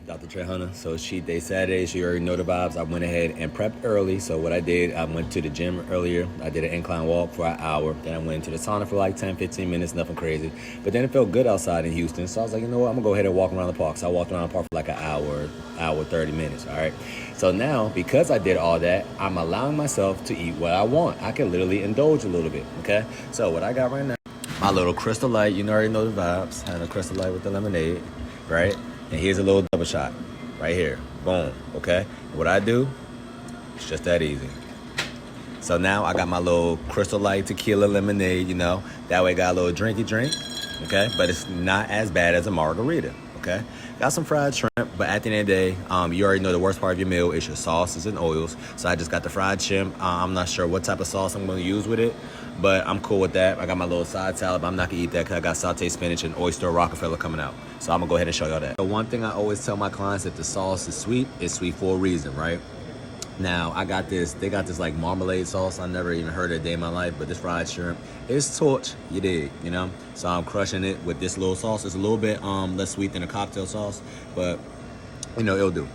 Dr. Trehunna. So it's cheat day Saturday, so you already know the vibes. I went ahead and prepped early. So what I did, I went to the gym earlier. I did an incline walk for an hour. Then I went to the sauna for like 10, 15 minutes, nothing crazy. But then it felt good outside in Houston. So I was like, you know what, I'm gonna go ahead and walk around the park. So I walked around the park for like an hour, 30 minutes, all right? So now, because I did all that, I'm allowing myself to eat what I want. I can literally indulge a little bit, okay? So what I got right now, my little Crystal Light, you already know the vibes. Had a Crystal Light with the lemonade, right? And here's a little double shot right here. Boom, okay? What I do, it's just that easy. So now I got my little Crystal Light tequila lemonade, you know. That way I got a little drinky drink, okay? But it's not as bad as a margarita, okay? Got some fried shrimp, but at the end of the day, you already know the worst part of your meal is your sauces and oils. So I just got the fried shrimp. I'm not sure what type of sauce I'm going to use with it, but I'm cool with that. I got my little side salad, but I'm not going to eat that because I got sauteed spinach and oyster Rockefeller coming out. So I'm going to go ahead and show y'all that. The one thing I always tell my clients, if the sauce is sweet, it's sweet for a reason, right? Now, they got this like marmalade sauce. I never even heard of it a day in my life, but this fried shrimp is torch, you dig, you know? So I'm crushing it with this little sauce. It's a little bit less sweet than a cocktail sauce, but, you know, it'll do.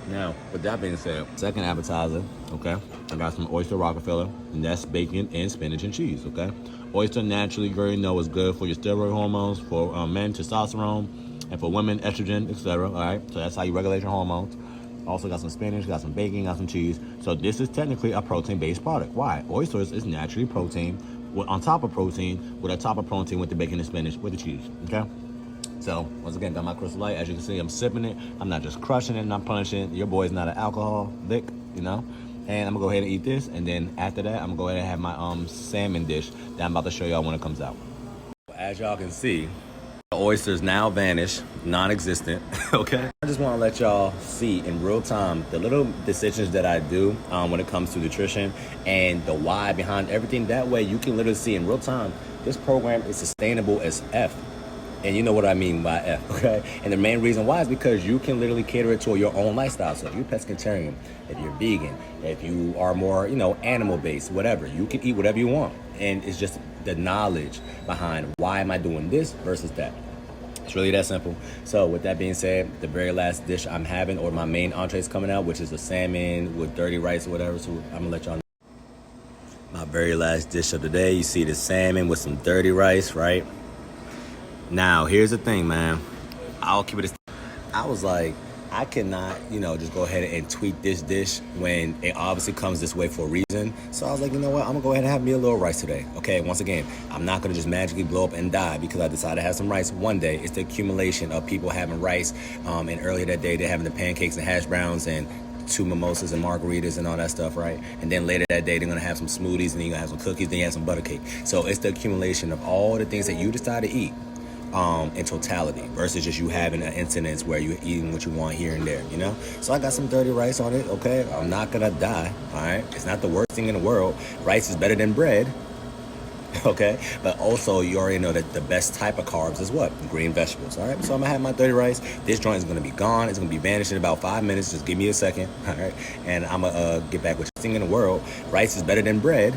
Now, with that being said, second appetizer, okay? I got some oyster Rockefeller, and that's bacon and spinach and cheese, okay? Oyster naturally, you already know, is good for your steroid hormones, for men, testosterone, and for women, estrogen, etc., all right? So that's how you regulate your hormones. Also got some spinach, got some bacon, got some cheese. So this is technically a protein-based product. Why? Oysters is naturally protein on top of protein, with a top of protein with the bacon and spinach with the cheese, okay? So, once again, got my Crystal Light. As you can see, I'm sipping it. I'm not just crushing it, not punishing it. Your boy's not an alcoholic, you know? And I'm gonna go ahead and eat this, and then after that, I'm gonna go ahead and have my salmon dish that I'm about to show y'all when it comes out. As y'all can see, the oysters now vanish, non-existent, okay? I just want to let y'all see in real time the little decisions that I do when it comes to nutrition and the why behind everything. That way you can literally see in real time, this program is sustainable as F. And you know what I mean by F, okay? And the main reason why is because you can literally cater it to your own lifestyle. So if you're pescatarian, if you're vegan, if you are more, animal-based, whatever, you can eat whatever you want. And it's just the knowledge behind why am I doing this versus that. It's really that simple. So with that being said, the very last dish I'm having, or my main entree is coming out, which is a salmon with dirty rice or whatever. So I'm gonna let y'all know. My very last dish of the day, you see the salmon with some dirty rice, right? Now, here's the thing, man. I'll keep it. I was like, I cannot, just go ahead and tweak this dish when it obviously comes this way for a reason. So I was like, you know what? I'm going to go ahead and have me a little rice today. Okay, once again, I'm not going to just magically blow up and die because I decided to have some rice one day. It's the accumulation of people having rice. And earlier that day, they're having the pancakes and hash browns and 2 mimosas and margaritas and all that stuff, right? And then later that day, they're going to have some smoothies, and then you're going to have some cookies, then you have some butter cake. So it's the accumulation of all the things that you decide to eat. In totality versus just you having an incidence where you're eating what you want here and there, So I got some dirty rice on it, okay? I'm not gonna die, all right? It's not the worst thing in the world. Rice is better than bread, okay? But also, you already know that the best type of carbs is what? Green vegetables, all right? So I'm gonna have my dirty rice. This joint is gonna be gone. It's gonna be vanished in about 5 minutes. Just give me a second, all right? And I'm gonna get back with the thing in the world. Rice is better than bread.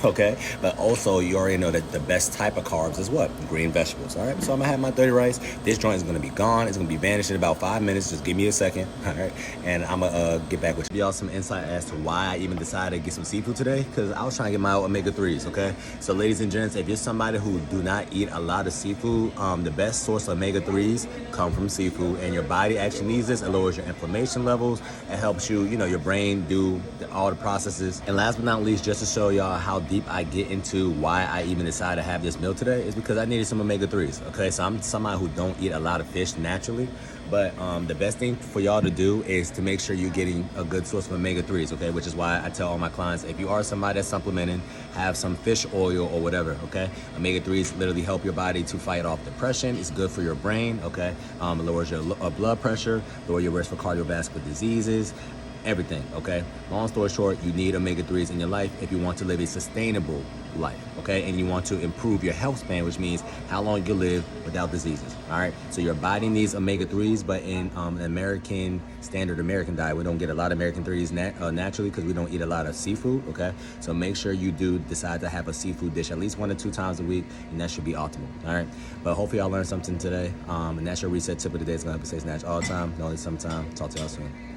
Okay, but also you already know that the best type of carbs is what? Green vegetables, all right? So I'm gonna have my dirty rice. This joint is gonna be gone. It's gonna be vanished in about 5 minutes. Just give me a second, all right? And I'm gonna get back with y'all some insight as to why I even decided to get some seafood today, because I was trying to get my omega-3s, okay? So ladies and gents, if you're somebody who do not eat a lot of seafood, the best source of omega-3s come from seafood, and your body actually needs this. It lowers your inflammation levels. It helps you, your brain do all the processes. And last but not least, just to show y'all how deep I get into why I even decided to have this meal today, is because I needed some omega-3s, okay? So I'm somebody who don't eat a lot of fish naturally, but the best thing for y'all to do is to make sure you're getting a good source of omega-3s, okay? Which is why I tell all my clients, if you are somebody that's supplementing, have some fish oil or whatever, okay? Omega-3s literally help your body to fight off depression. It's good for your brain, okay? It lowers your blood pressure, lower your risk for cardiovascular diseases, everything, okay? Long story short, you need omega-3s in your life if you want to live a sustainable life, okay? And you want to improve your health span, which means how long you live without diseases, all right? So your body needs omega-3s, but in an American, standard American diet, we don't get a lot of omega-3s naturally because we don't eat a lot of seafood, okay? So make sure you do decide to have a seafood dish at least 1 to 2 times a week, and that should be optimal, all right? But hopefully y'all learned something today, and that's your reset tip of the day. It's gonna help you stay snatched all the time, not only sometime. Talk to y'all soon.